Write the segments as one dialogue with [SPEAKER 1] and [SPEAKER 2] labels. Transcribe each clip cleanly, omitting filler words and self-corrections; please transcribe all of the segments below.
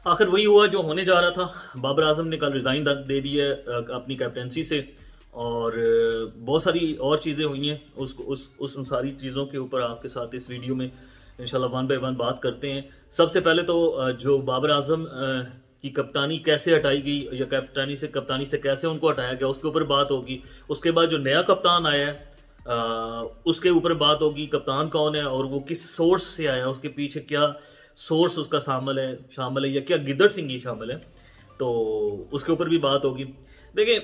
[SPEAKER 1] आखिर वही हुआ जो होने जा रहा था। बाबर आजम ने कल रिज़ाइन दे दी है अपनी कैप्टनसी से। और बहुत सारी और चीज़ें हुई हैं, उस उन सारी चीज़ों के ऊपर आपके साथ इस वीडियो में इंशाल्लाह वन बाय वन बात करते हैं। सबसे पहले तो जो बाबर आजम की कप्तानी कैसे हटाई गई या कप्तानी से कैसे उनको हटाया गया उसके ऊपर बात होगी। उसके बाद जो नया कप्तान आया है उसके ऊपर बात होगी, कप्तान कौन है और वो किस सोर्स से आया, उसके पीछे क्या सोर्स उसका शामिल है या क्या गिद्दड़ सिंह शामिल है, तो उसके ऊपर भी बात होगी। देखिए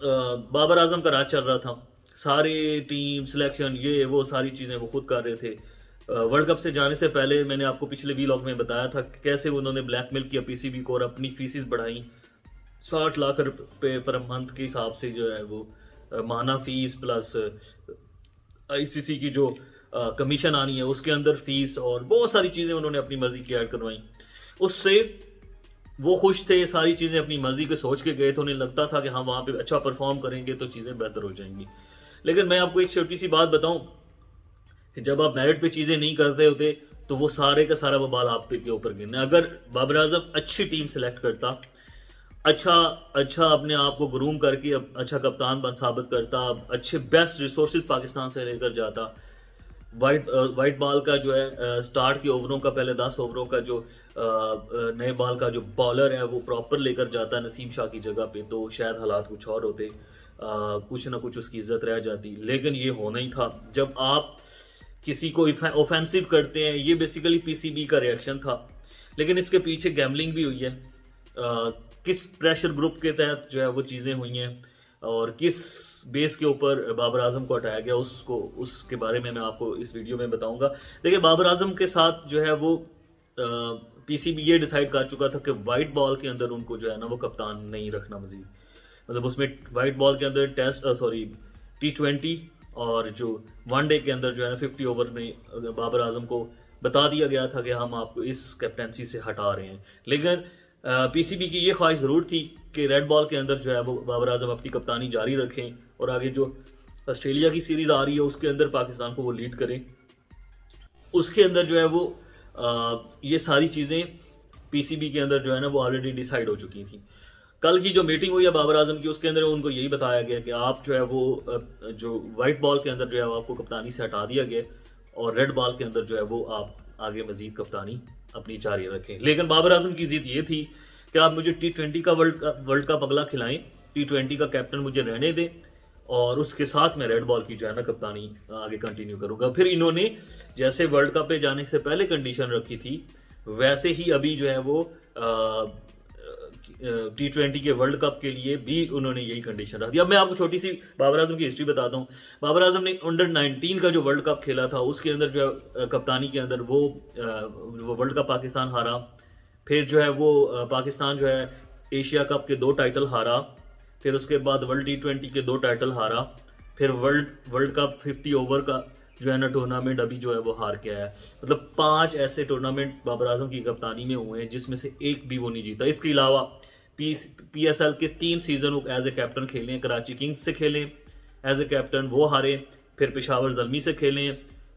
[SPEAKER 1] बाबर आजम का राज चल रहा था, सारे टीम सिलेक्शन ये वो सारी चीज़ें वो खुद कर रहे थे। वर्ल्ड कप से जाने से पहले मैंने आपको पिछले वीलॉग में बताया था कि कैसे उन्होंने ब्लैकमेल किया पीसीबी को और अपनी फीसिस बढ़ाई। 60 लाख रुपए पर मंथ के हिसाब से जो है वो माना फीस प्लस आईसीसी की जो कमीशन आनी है उसके अंदर फीस और बहुत सारी चीज़ें उन्होंने अपनी मर्जी की ऐड करवाई। उससे वो खुश थे, सारी चीज़ें अपनी मर्जी के सोच के गए थे, उन्हें लगता था कि हाँ वहाँ पे अच्छा परफॉर्म करेंगे तो चीज़ें बेहतर हो जाएंगी। लेकिन मैं आपको एक छोटी सी बात बताऊं कि जब आप मेरिट पे चीज़ें नहीं करते होते तो वो सारे का सारा बवाल आप पे के ऊपर गिरना। अगर बाबर आजम अच्छी टीम सेलेक्ट करता, अच्छा अच्छा अपने आप को ग्रूम करके अच्छा कप्तान बन साबित करता, अच्छे बेस्ट रिसोर्सेज पाकिस्तान से लेकर जाता, वाइट बॉल का जो है स्टार्ट के ओवरों का पहले 10 ओवरों का जो नए बॉल का जो बॉलर है वो प्रॉपर लेकर जाता नसीम शाह की जगह पे, तो शायद हालात कुछ और होते, कुछ ना कुछ उसकी इज्जत रह जाती। लेकिन ये होना ही था। जब आप किसी को ऑफेंसिव करते हैं, ये बेसिकली पीसीबी का रिएक्शन था, लेकिन इसके पीछे गैमलिंग भी हुई है। किस प्रेशर ग्रुप के तहत जो है वो चीज़ें हुई हैं और किस बेस के ऊपर बाबर आजम को हटाया गया उसके बारे में मैं आपको इस वीडियो में बताऊंगा। देखिए बाबर आजम के साथ जो है वो पीसीबी ये डिसाइड कर चुका था कि वाइट बॉल के अंदर उनको जो है ना वो कप्तान नहीं रखना मजीद, मतलब उसमें वाइट बॉल के अंदर T20 और जो वनडे के अंदर जो है ना 50 ओवर में बाबर आजम को बता दिया गया था कि हम आपको इस कैप्टनसी से हटा रहे हैं। लेकिन पीसीबी की ये ख्वाहिश ज़रूर थी कि रेड बॉल के अंदर जो है वो बाबर आजम अपनी कप्तानी जारी रखें और आगे जो ऑस्ट्रेलिया की सीरीज़ आ रही है उसके अंदर पाकिस्तान को वो लीड करें। उसके अंदर जो है वो ये सारी चीज़ें पीसीबी के अंदर जो है ना वो ऑलरेडी डिसाइड हो चुकी थी। कल की जो मीटिंग हुई है बाबर आजम की उसके अंदर उनको यही बताया गया कि आप जो है वो जो वाइट बॉल के अंदर जो है वो आपको कप्तानी से हटा दिया गया और रेड बॉल के अंदर जो है वो आप आगे मजीद कप्तानी अपनी जारी रखें। लेकिन बाबर आजम की जिद ये थी कि आप मुझे T20 का वर्ल्ड कप अगला खिलाएं, T20 का कैप्टन मुझे रहने दें और उसके साथ मैं रेड बॉल की जो है ना कप्तानी आगे कंटिन्यू करूंगा। फिर इन्होंने जैसे वर्ल्ड कप पे जाने से पहले कंडीशन रखी थी वैसे ही अभी जो है वो T20 के वर्ल्ड कप के लिए भी उन्होंने यही कंडीशन रख दी। अब मैं आपको छोटी सी बाबर आजम की हिस्ट्री बताता हूँ। बाबर आजम ने अंडर 19 का जो वर्ल्ड कप खेला था उसके अंदर जो है कप्तानी के अंदर वो वर्ल्ड कप पाकिस्तान हारा। फिर जो है वो पाकिस्तान जो है एशिया कप के 2 टाइटल हारा। फिर उसके बाद वर्ल्ड T20 के 2 टाइटल हारा। फिर वर्ल्ड कप 50 ओवर का जो है ना टूर्नामेंट अभी जो है वो हार के आया। मतलब 5 ऐसे टूर्नामेंट बाबर आजम की कप्तानी में हुए हैं जिसमें से एक भी वो नहीं जीता। इसके अलावा PSL के 3 सीजन एज ए कैप्टन खेले हैं, कराची किंग्स से खेले एज ए कैप्टन वो हारे, फिर पेशावर जल्मी से खेले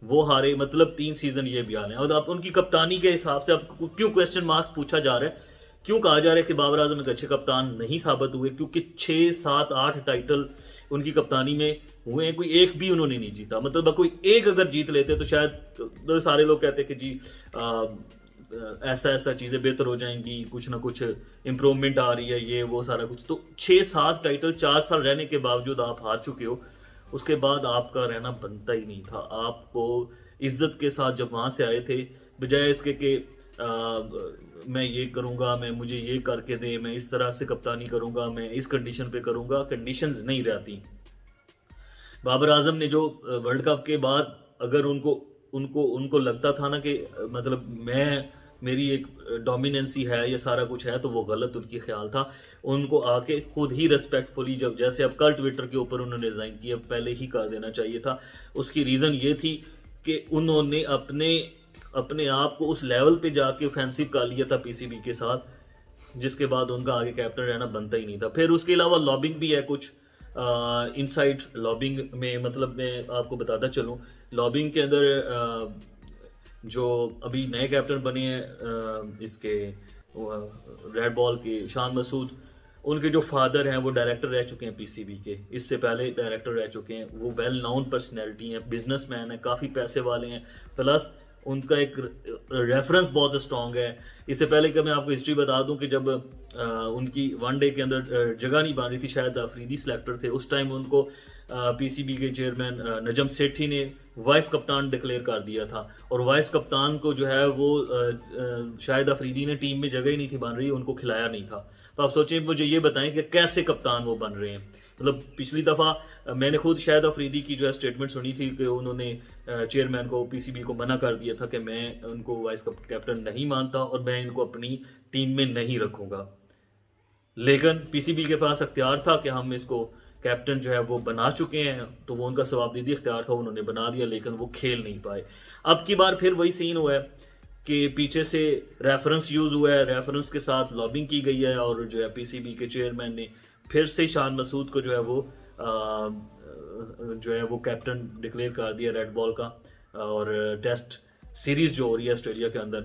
[SPEAKER 1] वो हारे, मतलब 3 सीजन ये बयान है। और आप उनकी कप्तानी के हिसाब से आप क्यों क्वेश्चन मार्क पूछा जा रहा है, क्यों कहा जा रहा है कि बाबर आजम एक अच्छे कप्तान नहीं साबित हुए, क्योंकि 6, 7, 8 टाइटल उनकी कप्तानी में हुए हैं, कोई एक भी उन्होंने नहीं जीता। मतलब कोई एक अगर जीत लेते तो शायद तो सारे लोग कहते कि जी ऐसा चीज़ें बेहतर हो जाएंगी, कुछ ना कुछ इम्प्रूवमेंट आ रही है, ये वो सारा कुछ। तो 6-7 टाइटल 4 साल रहने के बावजूद आप हार चुके हो, उसके बाद आपका रहना बनता ही नहीं था। आपको इज्जत के साथ जब वहाँ से आए थे, बजाय इसके कि मैं ये करूँगा, मुझे ये करके दे, मैं इस तरह से कप्तानी करूँगा, मैं इस कंडीशन पे करूँगा, कंडीशंस नहीं रहती। बाबर आजम ने जो वर्ल्ड कप के बाद अगर उनको लगता था ना कि मतलब मेरी एक डोमिनेंसी है, ये सारा कुछ है, तो वो गलत उनकी ख्याल था। उनको आके खुद ही रेस्पेक्टफुली जब जैसे अब कल ट्विटर के ऊपर उन्होंने रिजाइन किया, पहले ही कर देना चाहिए था। उसकी रीज़न ये थी कि उन्होंने अपने आप को उस लेवल पे जाके ऑफेंसिव कर लिया था पीसीबी के साथ, जिसके बाद उनका आगे कैप्टन रहना बनता ही नहीं था। फिर उसके अलावा लॉबिंग भी है कुछ, इनसाइड लॉबिंग में, मतलब मैं आपको बताता चलूँ, लॉबिंग के अंदर जो अभी नए कैप्टन बने हैं इसके रेड बॉल के शान मसूद, उनके जो फादर हैं वो डायरेक्टर रह चुके हैं पीसीबी के, इससे पहले डायरेक्टर रह चुके हैं। वो वेल नोन पर्सनैलिटी हैं, बिजनेसमैन हैं, काफ़ी पैसे वाले हैं, प्लस उनका एक रेफरेंस बहुत स्ट्रॉन्ग है। इससे पहले कि मैं आपको हिस्ट्री बता दूं कि जब उनकी वनडे के अंदर जगह नहीं बन रही थी, शायद अफरीदी सिलेक्टर थे उस टाइम, उनको पीसीबी के चेयरमैन नजम सेठी ने वाइस कप्तान डिक्लेयर कर दिया था। और वाइस कप्तान को जो है वो शायद अफरीदी ने टीम में जगह ही नहीं थी बन रही, उनको खिलाया नहीं था। तो आप सोचें, मुझे ये बताएं कि कैसे कप्तान वो बन रहे हैं। मतलब पिछली दफ़ा मैंने खुद शायद अफरीदी की जो है स्टेटमेंट सुनी थी कि उन्होंने चेयरमैन को, पीसीबी को मना कर दिया था कि मैं उनको वाइस कैप्टन नहीं मानता और मैं इनको अपनी टीम में नहीं रखूँगा। लेकिन पीसीबी के पास अख्तियार था कि हम इसको कैप्टन जो है वो बना चुके हैं, तो वो उनका सवाबदीदी इख्तियार था, उन्होंने बना दिया, लेकिन वो खेल नहीं पाए। अब की बार फिर वही सीन हुआ है कि पीछे से रेफरेंस यूज़ हुआ है, रेफरेंस के साथ लॉबिंग की गई है, और जो है पीसीबी के चेयरमैन ने फिर से शान मसूद को जो है वो कैप्टन डिक्लेयर कर दिया रेड बॉल का। और टेस्ट सीरीज़ जो हो रही है ऑस्ट्रेलिया के अंदर,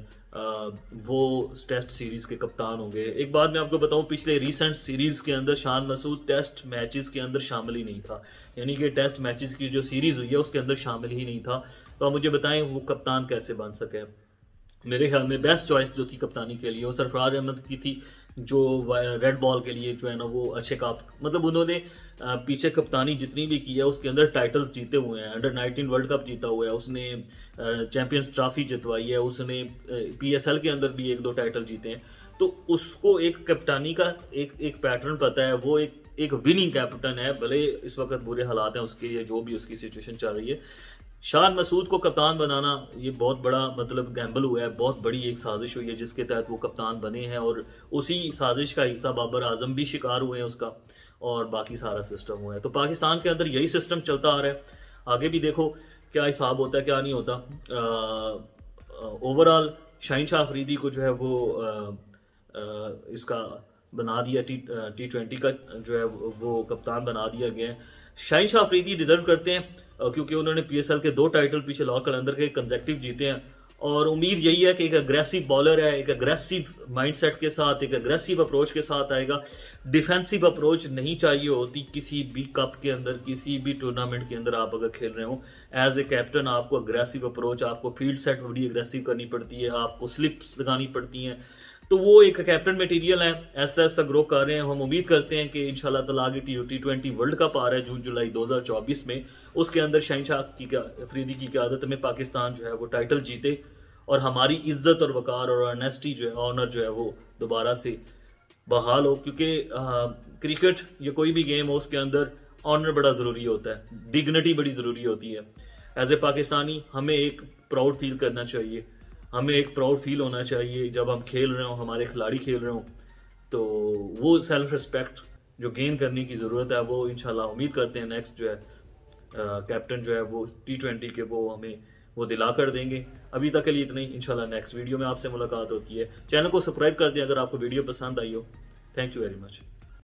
[SPEAKER 1] वो टेस्ट सीरीज़ के कप्तान होंगे। एक बात मैं आपको बताऊं, पिछले रीसेंट सीरीज़ के अंदर शान मसूद टेस्ट मैचेस के अंदर शामिल ही नहीं था, यानी कि टेस्ट मैचेस की जो सीरीज़ हुई है उसके अंदर शामिल ही नहीं था। तो आप मुझे बताएं वो कप्तान कैसे बन सके। मेरे ख्याल में बेस्ट चॉइस जो थी कप्तानी के लिए वो सरफराज अहमद की थी, जो रेड बॉल के लिए जो है ना वो अच्छे मतलब उन्होंने पीछे कप्तानी जितनी भी की है उसके अंदर टाइटल्स जीते हुए हैं। अंडर 19 वर्ल्ड कप जीता हुआ है उसने, चैंपियंस ट्रॉफी जितवाई है उसने, पीएसएल के अंदर भी 1-2 टाइटल जीते हैं। तो उसको एक कप्तानी का एक पैटर्न पता है, वो एक विनिंग कैप्टन है, भले इस वक्त बुरे हालात हैं उसके, या जो भी उसकी सिचुएशन चल रही है। शान मसूद को कप्तान बनाना ये बहुत बड़ा मतलब गैम्बल हुआ है, बहुत बड़ी एक साजिश हुई है जिसके तहत वो कप्तान बने हैं, और उसी साजिश का हिस्सा बाबर आजम भी शिकार हुए हैं उसका, और बाकी सारा सिस्टम हुआ है। तो पाकिस्तान के अंदर यही सिस्टम चलता आ रहा है, आगे भी देखो क्या हिसाब होता है क्या नहीं होता। ओवरऑल शाहीन शाह अफरीदी को जो है वो इसका बना दिया, T20 का जो है वो कप्तान बना दिया गया है। शाहीन शाह अफरीदी डिजर्व करते हैं क्योंकि उन्होंने पीएसएल के 2 टाइटल पीछे लॉ कलंदर के कंसेक्टिव जीते हैं, और उम्मीद यही है कि एक अग्रेसिव बॉलर है, एक अग्रेसिव माइंडसेट के साथ, एक अग्रेसिव अप्रोच के साथ आएगा। डिफेंसिव अप्रोच नहीं चाहिए होती किसी भी कप के अंदर, किसी भी टूर्नामेंट के अंदर आप अगर खेल रहे हो। एज ए कैप्टन आपको अग्रेसिव अप्रोच, आपको फील्ड सेट बड़ी अग्रेसिव करनी पड़ती है, आपको स्लिप्स लगानी पड़ती हैं। तो वो एक कैप्टन मटेरियल है, ऐसा ऐसा ग्रो कर रहे हैं। हम उम्मीद करते हैं कि इंशाल्लाह ताला आगे T20 वर्ल्ड कप आ रहा है जून-जुलाई 2024 में, उसके अंदर शाहीन शाह अफरीदी की क़यादत में पाकिस्तान जो है वो टाइटल जीते, और हमारी इज्जत और वकार और ऑनेस्टी जो है, ऑनर जो है वो दोबारा से बहाल हो। क्योंकि क्रिकेट या कोई भी गेम हो उसके अंदर ऑनर बड़ा ज़रूरी होता है, डिग्निटी बड़ी ज़रूरी होती है। एज ए पाकिस्तानी हमें एक प्राउड फील करना चाहिए, हमें एक प्राउड फील होना चाहिए जब हम खेल रहे हों, हमारे खिलाड़ी खेल रहे हों। तो वो सेल्फ रिस्पेक्ट जो गेन करने की ज़रूरत है, वो इंशाल्लाह उम्मीद करते हैं नेक्स्ट जो है कैप्टन जो है वो T20 के वो हमें वो दिला कर देंगे। अभी तक के लिए इतना ही, इंशाल्लाह नेक्स्ट वीडियो में आपसे मुलाकात होती है। चैनल को सब्सक्राइब कर दें अगर आपको वीडियो पसंद आई हो। Thank you very much.